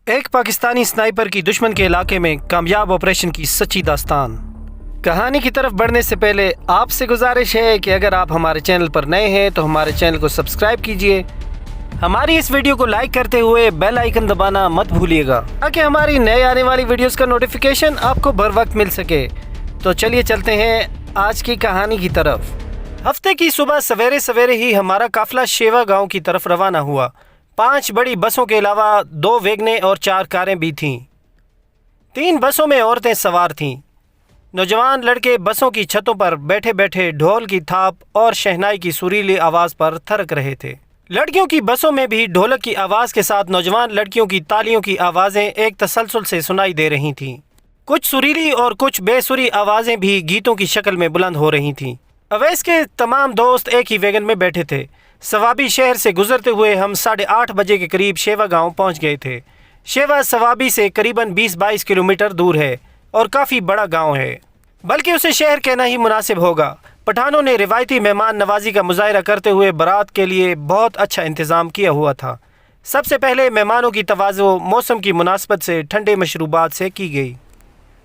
ایک پاکستانی سنائپر کی دشمن کے علاقے میں کامیاب آپریشن کی سچی داستان۔ کہانی کی طرف بڑھنے سے پہلے آپ سے گزارش ہے کہ اگر آپ ہمارے چینل پر نئے ہیں تو ہمارے چینل کو سبسکرائب کیجئے، ہماری اس ویڈیو کو لائک کرتے ہوئے بیل آئیکن دبانا مت بھولیے گا تاکہ ہماری نئے آنے والی ویڈیوز کا نوٹیفیکیشن آپ کو بر وقت مل سکے۔ تو چلیے چلتے ہیں آج کی کہانی کی طرف۔ ہفتے کی صبح سویرے سویرے ہی ہمارا قافلہ شیوا گاؤں کی طرف روانہ ہوا۔ 5 بڑی بسوں کے علاوہ 2 ویگنیں اور 4 کاریں بھی تھیں۔ 3 بسوں میں عورتیں سوار تھیں۔ نوجوان لڑکے بسوں کی چھتوں پر بیٹھے بیٹھے ڈھول کی تھاپ اور شہنائی کی سریلی آواز پر تھرک رہے تھے۔ لڑکیوں کی بسوں میں بھی ڈھولک کی آواز کے ساتھ نوجوان لڑکیوں کی تالیوں کی آوازیں ایک تسلسل سے سنائی دے رہی تھیں۔ کچھ سریلی اور کچھ بے سری آوازیں بھی گیتوں کی شکل میں بلند ہو رہی تھیں۔ اویس کے تمام دوست ایک ہی ویگن میں بیٹھے تھے۔ سوابی شہر سے گزرتے ہوئے ہم 8:30 بجے کے قریب شیوا گاؤں پہنچ گئے تھے۔ شیوا سوابی سے قریباً 20-22 کلومیٹر دور ہے اور کافی بڑا گاؤں ہے، بلکہ اسے شہر کہنا ہی مناسب ہوگا۔ پٹھانوں نے روایتی مہمان نوازی کا مظاہرہ کرتے ہوئے بارات کے لیے بہت اچھا انتظام کیا ہوا تھا۔ سب سے پہلے مہمانوں کی توازو موسم کی مناسبت سے ٹھنڈے مشروبات سے کی گئی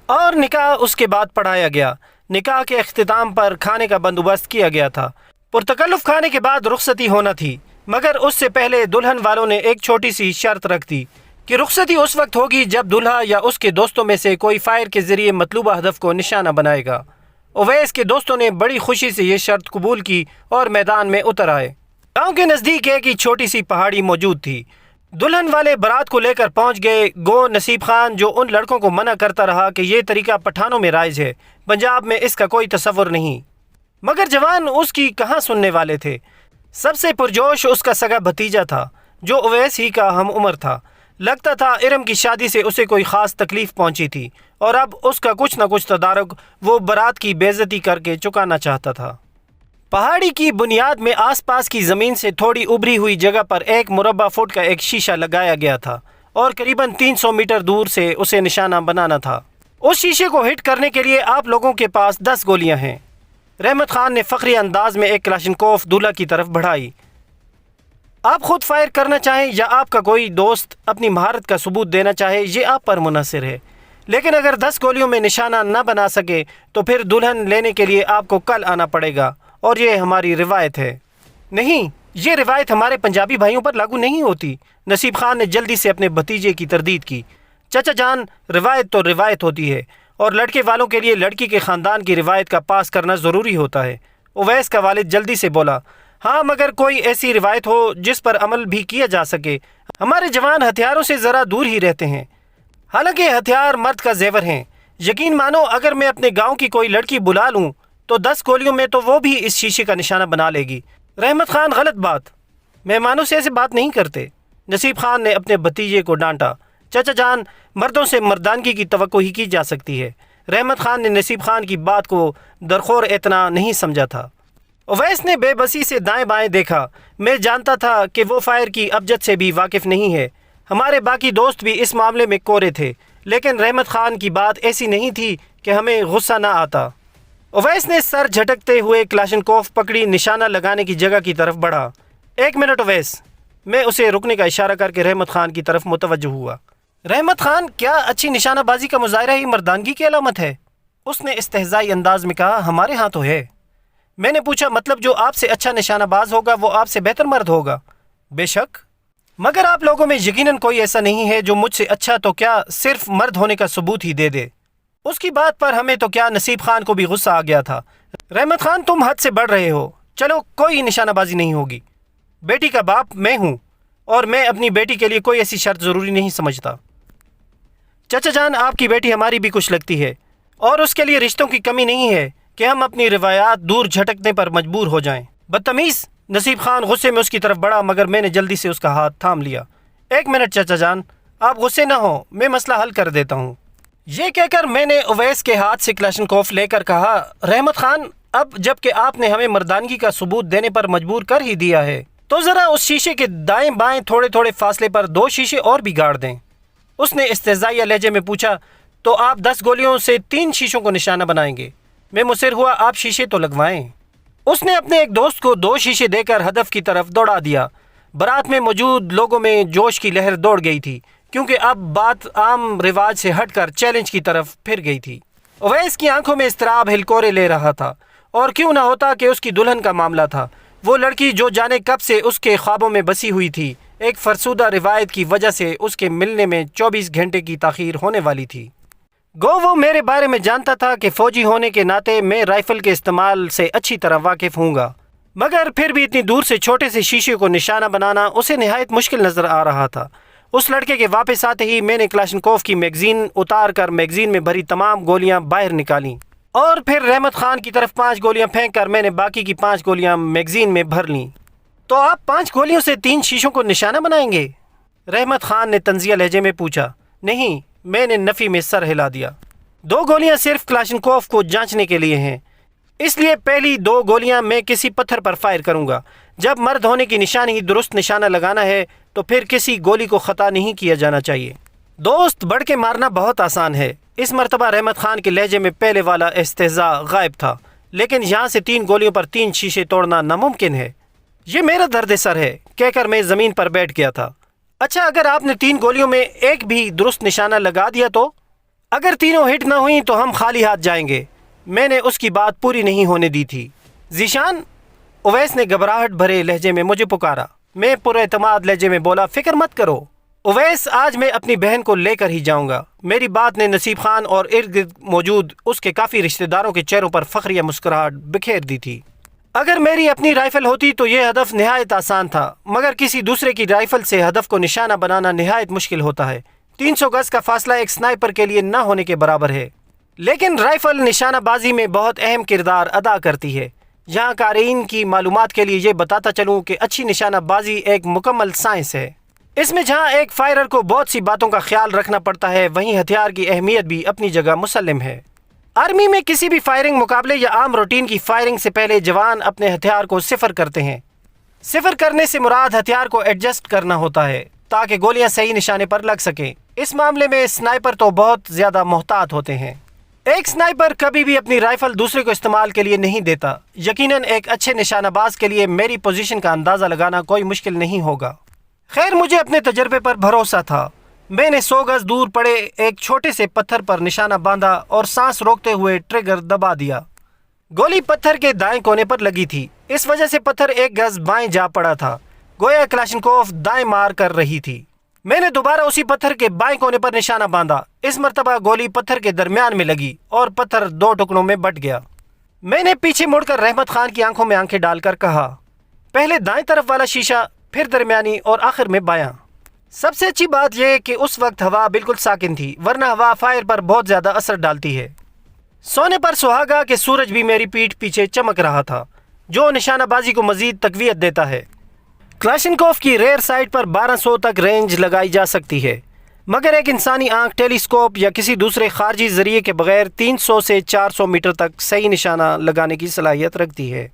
اور نکاح اس کے بعد پڑھایا گیا۔ نکاح کے اختتام پر کھانے کا بندوبست کیا گیا تھا۔ پرتکلف کھانے کے بعد رخصتی ہونا تھی، مگر اس سے پہلے دلہن والوں نے ایک چھوٹی سی شرط رکھ دی کہ رخصتی اس وقت ہوگی جب دلہا یا اس کے دوستوں میں سے کوئی فائر کے ذریعے مطلوبہ ہدف کو نشانہ بنائے گا۔ اویس کے دوستوں نے بڑی خوشی سے یہ شرط قبول کی اور میدان میں اتر آئے۔ گاؤں کے نزدیک ایک ہی چھوٹی سی پہاڑی موجود تھی۔ دلہن والے بارات کو لے کر پہنچ گئے۔ گو نصیب خان جو ان لڑکوں کو منع کرتا رہا کہ یہ طریقہ پٹھانوں میں رائج ہے، پنجاب میں اس کا کوئی تصور نہیں، مگر جوان اس کی کہاں سننے والے تھے۔ سب سے پرجوش اس کا سگا بھتیجا تھا جو اویس ہی کا ہم عمر تھا۔ لگتا تھا ارم کی شادی سے اسے کوئی خاص تکلیف پہنچی تھی اور اب اس کا کچھ نہ کچھ تدارک وہ بارات کی بے عزتی کر کے چکانا چاہتا تھا۔ پہاڑی کی بنیاد میں آس پاس کی زمین سے تھوڑی ابری ہوئی جگہ پر ایک مربع فٹ کا ایک شیشہ لگایا گیا تھا اور قریباً 300 میٹر دور سے اسے نشانہ بنانا تھا۔ اس شیشے کو ہٹ کرنے کے لیے آپ لوگوں کے پاس 10 گولیاں ہیں۔ رحمت خان نے فخری انداز میں ایک کلاشنکوف دولہا کی طرف بڑھائی۔ آپ خود فائر کرنا چاہیں یا آپ کا کوئی دوست اپنی مہارت کا ثبوت دینا چاہے، یہ آپ پر منحصر ہے، لیکن اگر 10 گولیوں میں نشانہ نہ بنا سکے تو پھر دلہن لینے کے لیے آپ کو کل آنا پڑے گا، اور یہ ہماری روایت ہے۔ نہیں، یہ روایت ہمارے پنجابی بھائیوں پر لاگو نہیں ہوتی۔ نصیب خان نے جلدی سے اپنے بھتیجے کی تردید کی۔ چچا جان، روایت تو روایت ہوتی ہے اور لڑکے والوں کے لیے لڑکی کے خاندان کی روایت کا پاس کرنا ضروری ہوتا ہے۔ اویس کا والد جلدی سے بولا، ہاں مگر کوئی ایسی روایت ہو جس پر عمل بھی کیا جا سکے۔ ہمارے جوان ہتھیاروں سے ذرا دور ہی رہتے ہیں، حالانکہ ہتھیار مرد کا زیور ہیں۔ یقین مانو اگر میں اپنے گاؤں کی کوئی لڑکی بلا لوں تو 10 گولیوں میں تو وہ بھی اس شیشے کا نشانہ بنا لے گی۔ رحمت خان، غلط بات، مہمانوں سے ایسے بات نہیں کرتے۔ نصیب خان نے اپنے بھتیجے کو ڈانٹا۔ چچا جان، مردوں سے مردانگی کی توقع ہی کی جا سکتی ہے۔ رحمت خان نے نصیب خان کی بات کو درخور اتنا نہیں سمجھا تھا۔ اویس نے بے بسی سے دائیں بائیں دیکھا۔ میں جانتا تھا کہ وہ فائر کی ابجد سے بھی واقف نہیں ہے۔ ہمارے باقی دوست بھی اس معاملے میں کورے تھے، لیکن رحمت خان کی بات ایسی نہیں تھی کہ ہمیں غصہ نہ آتا۔ اویس نے سر جھٹکتے ہوئے کلاشنکوف پکڑی، نشانہ لگانے کی جگہ کی طرف بڑھا۔ 1 منٹ اویس، میں اسے رکنے کا اشارہ کر کے رحمت خان کی طرف متوجہ ہوا۔ رحمت خان، کیا اچھی نشانہ بازی کا مظاہرہ ہی مردانگی کی علامت ہے؟ اس نے استہزائی انداز میں کہا۔ ہمارے ہاں تو ہے۔ میں نے پوچھا، مطلب جو آپ سے اچھا نشانہ باز ہوگا وہ آپ سے بہتر مرد ہوگا؟ بے شک، مگر آپ لوگوں میں یقیناً کوئی ایسا نہیں ہے جو مجھ سے اچھا تو کیا صرف مرد ہونے کا ثبوت ہی دے دے۔ اس کی بات پر ہمیں تو کیا نصیب خان کو بھی غصہ آ گیا تھا۔ رحمت خان، تم حد سے بڑھ رہے ہو۔ چلو، کوئی نشانہ بازی نہیں ہوگی۔ بیٹی کا باپ میں ہوں اور میں اپنی بیٹی کے لیے کوئی ایسی شرط ضروری نہیں سمجھتا۔ چچا جان، آپ کی بیٹی ہماری بھی کچھ لگتی ہے اور اس کے لیے رشتوں کی کمی نہیں ہے کہ ہم اپنی روایات دور جھٹکنے پر مجبور ہو جائیں۔ بدتمیز! نصیب خان غصے میں اس کی طرف بڑھا، مگر میں نے جلدی سے اس کا ہاتھ تھام لیا۔ 1 منٹ چچا جان، آپ غصے نہ ہوں، میں مسئلہ حل کر دیتا ہوں۔ یہ کہہ کر میں نے اویس کے ہاتھ سے کلاشنکوف لے کر کہا، رحمت خان، اب جب کہ آپ نے ہمیں مردانگی کا ثبوت دینے پر مجبور کر ہی دیا ہے تو ذرا اس شیشے کے دائیں بائیں تھوڑے تھوڑے فاصلے پر 2 شیشے اور بھی گاڑ دیں۔ اس نے استہزائیہ لہجے میں پوچھا، تو آپ 10 گولیوں سے 3 شیشوں کو نشانہ بنائیں گے؟ میں مصر ہوا، آپ شیشے تو لگوائیں۔ اس نے اپنے ایک دوست کو 2 شیشے دے کر ہدف کی طرف دوڑا دیا۔ بارات میں موجود لوگوں میں جوش کی لہر دوڑ گئی تھی۔ کیونکہ اب بات عام رواج سے ہٹ کر چیلنج کی طرف پھر گئی تھی۔ اویس کی آنکھوں میں اضطراب ہلکورے لے رہا تھا، اور کیوں نہ ہوتا کہ اس کی دلہن کا معاملہ تھا، وہ لڑکی جو جانے کب سے اس کے خوابوں میں بسی ہوئی تھی، ایک فرسودہ روایت کی وجہ سے اس کے ملنے میں 24 گھنٹے کی تاخیر ہونے والی تھی۔ گو وہ میرے بارے میں جانتا تھا کہ فوجی ہونے کے ناطے میں رائفل کے استعمال سے اچھی طرح واقف ہوں گا، مگر پھر بھی اتنی دور سے چھوٹے سے شیشے کو نشانہ بنانا اسے نہایت مشکل نظر آ رہا تھا۔ اس لڑکے کے واپس آتے ہی میں نے کلاشنکوف کی میگزین اتار کر میگزین میں بھری تمام گولیاں باہر نکالیں، اور پھر رحمت خان کی طرف 5 گولیاں پھینک کر میں نے باقی کی 5 گولیاں میگزین میں بھر لیں۔ تو آپ 5 گولیوں سے 3 شیشوں کو نشانہ بنائیں گے؟ رحمت خان نے طنزیہ لہجے میں پوچھا۔ نہیں، میں نے نفی میں سر ہلا دیا۔ 2 گولیاں صرف کلاشنکوف کو جانچنے کے لیے ہیں، اس لیے پہلی 2 گولیاں میں کسی پتھر پر فائر کروں گا۔ جب مرد ہونے کی نشانی ہی درست نشانہ لگانا ہے تو پھر کسی گولی کو خطا نہیں کیا جانا چاہیے۔ دوست بڑھ کے مارنا بہت آسان ہے۔ اس مرتبہ رحمت خان کے لہجے میں پہلے والا استہزاء غائب تھا، لیکن یہاں سے 3 گولیوں پر 3 شیشے توڑنا ناممکن ہے۔ یہ میرا درد سر ہے، کہہ کر میں زمین پر بیٹھ گیا تھا۔ اچھا، اگر آپ نے 3 گولیوں میں ایک بھی درست نشانہ لگا دیا تو؟ اگر تینوں ہٹ نہ ہوئیں تو ہم خالی ہاتھ جائیں گے۔ میں نے اس کی بات پوری نہیں ہونے دی تھی۔ ذیشان، اویس نے گھبراہٹ بھرے لہجے میں مجھے پکارا۔ میں پر اعتماد لہجے میں بولا، فکر مت کرو اویس، آج میں اپنی بہن کو لے کر ہی جاؤں گا۔ میری بات نے نصیب خان اور ارد گرد موجود اس کے کافی رشتہ داروں کے چہروں پر فخریہ مسکراہٹ بکھیر دی تھی۔ اگر میری اپنی رائفل ہوتی تو یہ ہدف نہایت آسان تھا، مگر کسی دوسرے کی رائفل سے ہدف کو نشانہ بنانا نہایت مشکل ہوتا ہے۔ 300 گز کا فاصلہ ایک سنائپر کے لیے نہ ہونے کے برابر ہے، لیکن رائفل نشانہ بازی میں بہت اہم کردار ادا کرتی ہے۔ یہاں قارئین کی معلومات کے لیے یہ بتاتا چلوں کہ اچھی نشانہ بازی ایک مکمل سائنس ہے۔ اس میں جہاں ایک فائرر کو بہت سی باتوں کا خیال رکھنا پڑتا ہے، وہیں ہتھیار کی اہمیت بھی اپنی جگہ مسلم ہے۔ آرمی میں کسی بھی فائرنگ مقابلے یا عام روٹین کی فائرنگ سے پہلے جوان اپنے ہتھیار کو صفر کرتے ہیں۔ صفر کرنے سے مراد ہتھیار کو ایڈجسٹ کرنا ہوتا ہے تاکہ گولیاں صحیح نشانے پر لگ سکیں۔ اس معاملے میں سنائپر تو بہت زیادہ محتاط ہوتے ہیں۔ ایک سنائپر کبھی بھی اپنی رائفل دوسرے کو استعمال کے لیے نہیں دیتا۔ یقیناً ایک اچھے نشانہ باز کے لیے میری پوزیشن کا اندازہ لگانا کوئی مشکل نہیں ہوگا۔ خیر، مجھے اپنے تجربے پر بھروسہ تھا۔ میں نے 100 گز دور پڑے ایک چھوٹے سے پتھر پر نشانہ باندھا اور سانس روکتے ہوئے ٹریگر دبا دیا۔ گولی پتھر کے دائیں کونے پر لگی تھی، اس وجہ سے پتھر 1 گز بائیں جا پڑا تھا، گویا کلاشنکوف دائیں مار کر رہی تھی۔ میں نے دوبارہ اسی پتھر کے بائیں کونے پر نشانہ باندھا۔ اس مرتبہ گولی پتھر کے درمیان میں لگی اور پتھر 2 ٹکڑوں میں بٹ گیا۔ میں نے پیچھے مڑ کر رحمت خان کی آنکھوں میں آنکھیں ڈال کر کہا، پہلے دائیں طرف والا شیشہ، پھر درمیانی اور آخر میں بایاں۔ سب سے اچھی بات یہ کہ اس وقت ہوا بالکل ساکن تھی، ورنہ ہوا فائر پر بہت زیادہ اثر ڈالتی ہے۔ سونے پر سہاگا کہ سورج بھی میری پیٹھ پیچھے چمک رہا تھا، جو نشانہ بازی کو مزید تقویت دیتا ہے۔ کلاشنکوف کی ریئر سائٹ پر 1200 تک رینج لگائی جا سکتی ہے، مگر ایک انسانی آنکھ ٹیلیسکوپ یا کسی دوسرے خارجی ذریعے کے بغیر 300 سے 400 میٹر تک صحیح نشانہ لگانے کی صلاحیت رکھتی ہے۔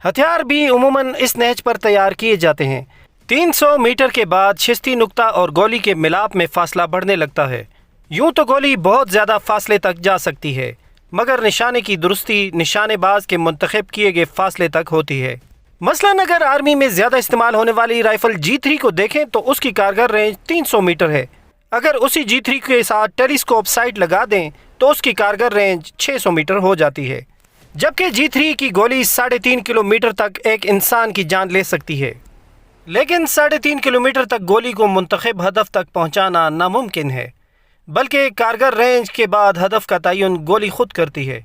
ہتھیار بھی عموماً اس نہج پر تیار کیے جاتے ہیں۔ 300 میٹر کے بعد شستی نقطہ اور گولی کے ملاپ میں فاصلہ بڑھنے لگتا ہے۔ یوں تو گولی بہت زیادہ فاصلے تک جا سکتی ہے، مگر نشانے کی درستی نشانے باز کے منتخب کیے گئے فاصلے تک ہوتی ہے۔ مثلاً اگر آرمی میں زیادہ استعمال ہونے والی رائفل G3 کو دیکھیں تو اس کی کارگر رینج 300 میٹر ہے۔ اگر اسی G3 کے ساتھ ٹیلیسکوپ سائٹ لگا دیں تو اس کی کارگر رینج 600 میٹر ہو جاتی ہے، جبکہ G3 کی گولی 3.5 کلومیٹر تک ایک انسان کی جان لے سکتی ہے۔ لیکن 3.5 کلومیٹر تک گولی کو منتخب ہدف تک پہنچانا ناممکن ہے، بلکہ کارگر رینج کے بعد ہدف کا تعین گولی خود کرتی ہے۔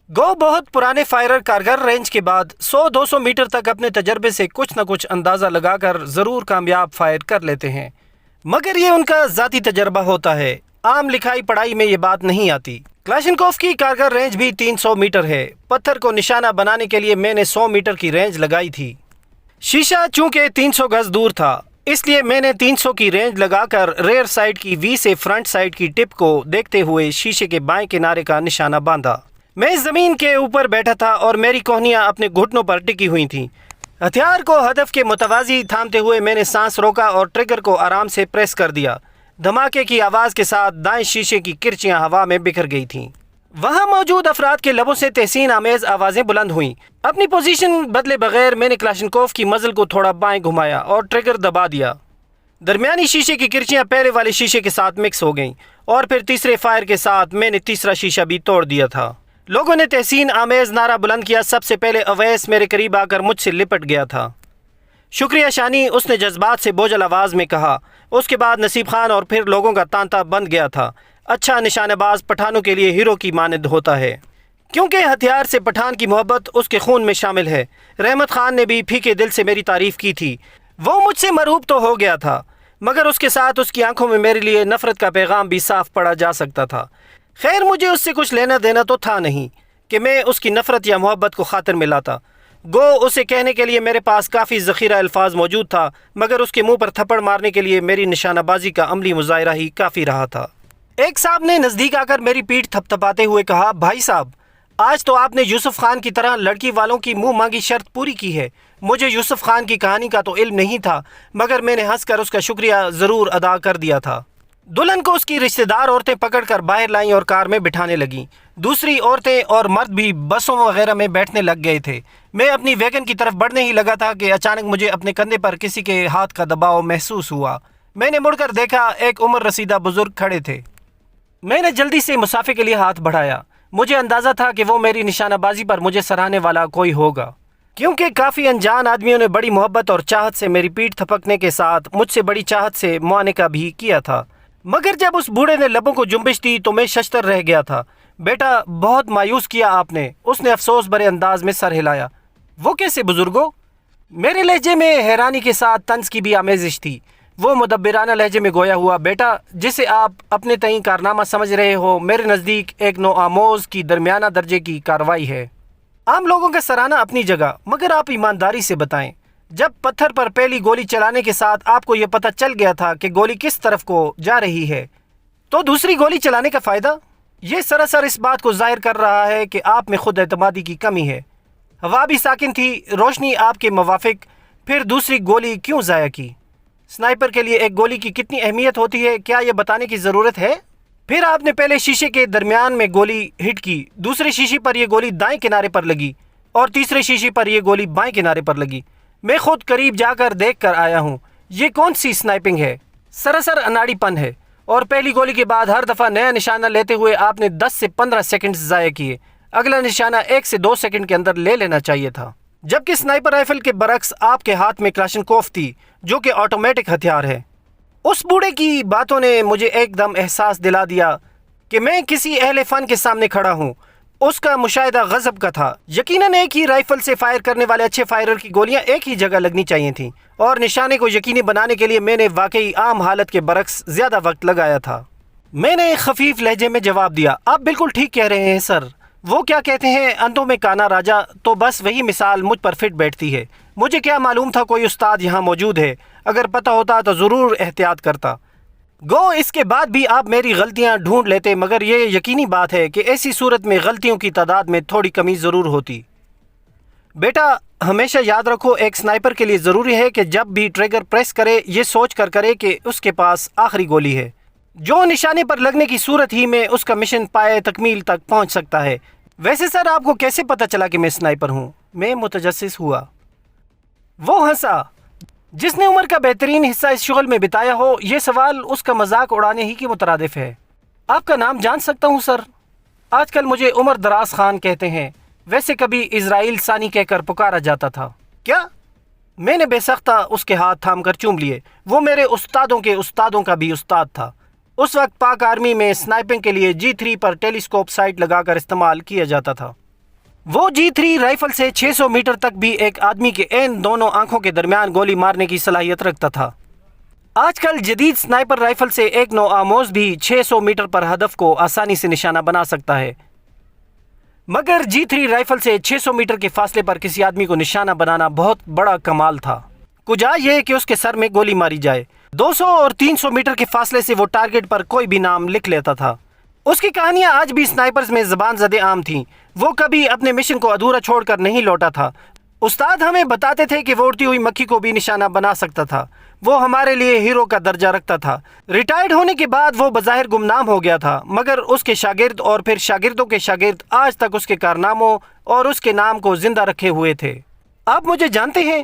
گو بہت پرانے فائرر کارگر رینج کے بعد 100-200 میٹر تک اپنے تجربے سے کچھ نہ کچھ اندازہ لگا کر ضرور کامیاب فائر کر لیتے ہیں، مگر یہ ان کا ذاتی تجربہ ہوتا ہے، عام لکھائی پڑھائی میں یہ بات نہیں آتی۔ کلاشنکوف کی کارگر رینج بھی 300 میٹر ہے۔ پتھر کو نشانہ بنانے کے لیے میں نے 100 میٹر کی رینج لگائی تھی۔ شیشہ چونکہ 300 گز دور تھا، اس لیے میں نے 300 کی رینج لگا کر ریئر سائڈ کی وی سے فرنٹ سائڈ کی ٹپ کو دیکھتے ہوئے شیشے کے بائیں کنارے کا نشانہ باندھا۔ میں زمین کے اوپر بیٹھا تھا اور میری کوہنیاں اپنے گھٹنوں پر ٹکی ہوئی تھیں۔ ہتھیار کو ہدف کے متوازی تھامتے ہوئے میں نے سانس روکا اور ٹریگر کو آرام سے پریس کر دیا۔ دھماکے کی آواز کے ساتھ دائیں شیشے کی کرچیاں ہوا میں بکھر گئی تھیں۔ وہاں موجود افراد کے لبوں سے تحسین آمیز آوازیں بلند ہوئیں۔ اپنی پوزیشن بدلے بغیر میں نے کلاشنکوف کی مزل کو تھوڑا بائیں گھمایا اور ٹریگر دبا دیا۔ درمیانی شیشے کی کرچیاں پہلے والے شیشے کے ساتھ مکس ہو گئیں اور پھر تیسرے فائر کے ساتھ میں نے تیسرا شیشہ بھی توڑ دیا تھا۔ لوگوں نے تحسین آمیز نعرہ بلند کیا۔ سب سے پہلے اویس میرے قریب آ کر مجھ سے لپٹ گیا تھا۔ شکریہ شانی، اس نے جذبات سے بوجھل آواز میں کہا۔ اس کے بعد نصیب خان اور پھر لوگوں کا تانتا بند گیا تھا۔ اچھا نشانہ باز پٹھانوں کے لیے ہیرو کی مانند ہوتا ہے، کیونکہ ہتھیار سے پٹھان کی محبت اس کے خون میں شامل ہے۔ رحمت خان نے بھی پھیکے دل سے میری تعریف کی تھی۔ وہ مجھ سے مرعوب تو ہو گیا تھا، مگر اس کے ساتھ اس کی آنکھوں میں میرے لیے نفرت کا پیغام بھی صاف پڑھا جا سکتا تھا۔ خیر مجھے اس سے کچھ لینا دینا تو تھا نہیں کہ میں اس کی نفرت یا محبت کو خاطر میں لاتا۔ گو اسے کہنے کے لیے میرے پاس کافی ذخیرہ الفاظ موجود تھا، مگر اس کے منہ پر تھپڑ مارنے کے لیے میری نشانہ بازی کا عملی مظاہرہ ہی کافی رہا تھا۔ ایک صاحب نے نزدیک آ کر میری پیٹھ تھپ تھپاتے ہوئے کہا، بھائی صاحب، آج تو آپ نے یوسف خان کی طرح لڑکی والوں کی منہ مانگی شرط پوری کی ہے۔ مجھے یوسف خان کی کہانی کا تو علم نہیں تھا، مگر میں نے ہنس کر اس کا شکریہ ضرور ادا کر دیا تھا۔ دلہن کو اس کی رشتہ دار عورتیں پکڑ کر باہر لائیں اور کار میں بٹھانے لگیں۔ دوسری عورتیں اور مرد بھی بسوں وغیرہ میں بیٹھنے لگ گئے تھے۔ میں اپنی ویگن کی طرف بڑھنے ہی لگا تھا کہ اچانک مجھے اپنے کندھے پر کسی کے ہاتھ کا دباؤ محسوس ہوا۔ میں نے مڑ کر دیکھا، ایک عمر رسیدہ بزرگ کھڑے تھے۔ میں نے جلدی سے مسافے کے لیے ہاتھ بڑھایا۔ مجھے اندازہ تھا کہ وہ میری نشانہ بازی پر مجھے سراہنے والا کوئی ہوگا، کیونکہ کافی انجان آدمیوں نے بڑی محبت اور چاہت سے میری پیٹھ تھپکنے کے ساتھ مجھ سے بڑی چاہت سے معانقہ بھی کیا تھا۔ مگر جب اس بوڑھے نے لبوں کو جنبش دی تو میں ششتر رہ گیا تھا۔ بیٹا، بہت مایوس کیا آپ نے، اس نے افسوس بھرے انداز میں سر ہلایا۔ وہ کیسے بزرگوں؟ میرے لہجے میں حیرانی کے ساتھ طنز کی بھی آمیزش تھی۔ وہ مدبرانہ لہجے میں گویا ہوا، بیٹا، جسے آپ اپنے تئیں کارنامہ سمجھ رہے ہو، میرے نزدیک ایک نو آموز کی درمیانہ درجے کی کارروائی ہے۔ عام لوگوں کا سراہنا اپنی جگہ، مگر آپ ایمانداری سے بتائیں، جب پتھر پر پہلی گولی چلانے کے ساتھ آپ کو یہ پتہ چل گیا تھا کہ گولی کس طرف کو جا رہی ہے، تو دوسری گولی چلانے کا فائدہ؟ یہ سراسر اس بات کو ظاہر کر رہا ہے کہ آپ میں خود اعتمادی کی کمی ہے۔ ہوا بھی ساکن تھی، روشنی آپ کے موافق، پھر دوسری گولی کیوں ضائع کی؟ سنائپر کے لیے ایک گولی کی کتنی اہمیت ہوتی ہے، کیا یہ بتانے کی ضرورت ہے؟ پھر آپ نے پہلے شیشے کے درمیان میں گولی ہٹ کی، دوسرے شیشے پر یہ گولی دائیں کنارے پر لگی اور تیسرے شیشے پر یہ گولی بائیں کنارے پر لگی۔ میں خود قریب جا کر دیکھ کر آیا ہوں۔ یہ کون سی سنائپنگ ہے؟ سراسر اناڑی پن ہے، اور پہلی گولی کے بعد ہر دفعہ نیا نشانہ لیتے ہوئے آپ نے 10 سے 15 سیکنڈ ضائع کیے۔ اگلا نشانہ 1 سے 2 سیکنڈ کے اندر لے لینا چاہیے تھا، جبکہ سنائپر رائفل کے برعکس آپ کے ہاتھ میں کلاشنکوف تھی، جو کہ آٹومیٹک ہتھیار ہے۔ اس بوڑھے کی باتوں نے مجھے ایک دم احساس دلا دیا کہ میں کسی اہل فن کے سامنے کھڑا ہوں۔ اس کا مشاہدہ غضب کا تھا۔ یقیناً ایک ہی رائفل سے فائر کرنے والے اچھے فائرر کی گولیاں ایک ہی جگہ لگنی چاہیے تھیں، اور نشانے کو یقینی بنانے کے لیے میں نے واقعی عام حالت کے برعکس زیادہ وقت لگایا تھا۔ میں نے خفیف لہجے میں جواب دیا، آپ بالکل ٹھیک کہہ رہے ہیں سر۔ وہ کیا کہتے ہیں، اندھوں میں کانا راجا، تو بس وہی مثال مجھ پر فٹ بیٹھتی ہے۔ مجھے کیا معلوم تھا کوئی استاد یہاں موجود ہے، اگر پتہ ہوتا تو ضرور احتیاط کرتا۔ گو اس کے بعد بھی آپ میری غلطیاں ڈھونڈ لیتے، مگر یہ یقینی بات ہے کہ ایسی صورت میں غلطیوں کی تعداد میں تھوڑی کمی ضرور ہوتی۔ بیٹا، ہمیشہ یاد رکھو، ایک سنائپر کے لیے ضروری ہے کہ جب بھی ٹریگر پریس کرے یہ سوچ کر کرے کہ اس کے پاس آخری گولی ہے، جو نشانے پر لگنے کی صورت ہی میں اس کا مشن پائے تکمیل تک پہنچ سکتا ہے۔ ویسے سر، آپ کو کیسے پتہ چلا کہ میں سنائپر ہوں؟ میں متجسس ہوا۔ وہ ہنسا۔ جس نے عمر کا بہترین حصہ اس شغل میں بتایا ہو، یہ سوال اس کا مذاق اڑانے ہی کے مترادف ہے۔ آپ کا نام جان سکتا ہوں سر؟ آج کل مجھے عمر دراز خان کہتے ہیں، ویسے کبھی اسرائیل ثانی کہہ کر پکارا جاتا تھا۔ کیا؟ میں نے بے سختہ اس کے ہاتھ تھام کر چوم لیے۔ وہ میرے استادوں کے استادوں کا بھی استاد تھا۔ اس وقت پاک آرمی میں سنائپنگ کے لیے G3 پر ٹیلیسکوپ سائٹ لگا کر استعمال کیا جاتا تھا۔ وہ G3 رائفل سے 600 میٹر تک بھی ایک آدمی کے عین دونوں آنکھوں کے درمیان گولی مارنے کی صلاحیت رکھتا تھا۔ آج کل جدید سنائپر رائفل سے ایک نو آموز بھی 600 میٹر پر ہدف کو آسانی سے نشانہ بنا سکتا ہے، مگر G3 رائفل سے 600 میٹر کے فاصلے پر کسی آدمی کو نشانہ بنانا بہت بڑا کمال تھا۔ کجا یہ کہ اس کے سر میں گولی ماری جائے۔ 200 اور 300 میٹر کے فاصلے سے وہ ٹارگٹ پر کوئی بھی نام لکھ لیتا تھا۔ اس کی کہانیاں آج بھی سنائپرز میں زبان زدے عام تھیں۔ وہ کبھی اپنے مشن کو ادھورا چھوڑ کر نہیں لوٹا تھا۔ استاد ہمیں بتاتے تھے کہ وہ اڑتی ہوئی مکھی کو بھی نشانہ بنا سکتا تھا۔ وہ ہمارے لیے ہیرو کا درجہ رکھتا تھا۔ ریٹائرڈ ہونے کے بعد وہ بظاہر گمنام ہو گیا تھا، مگر اس کے شاگرد اور پھر شاگردوں کے شاگرد آج تک اس کے کارناموں اور اس کے نام کو زندہ رکھے ہوئے تھے۔ آپ مجھے جانتے ہیں؟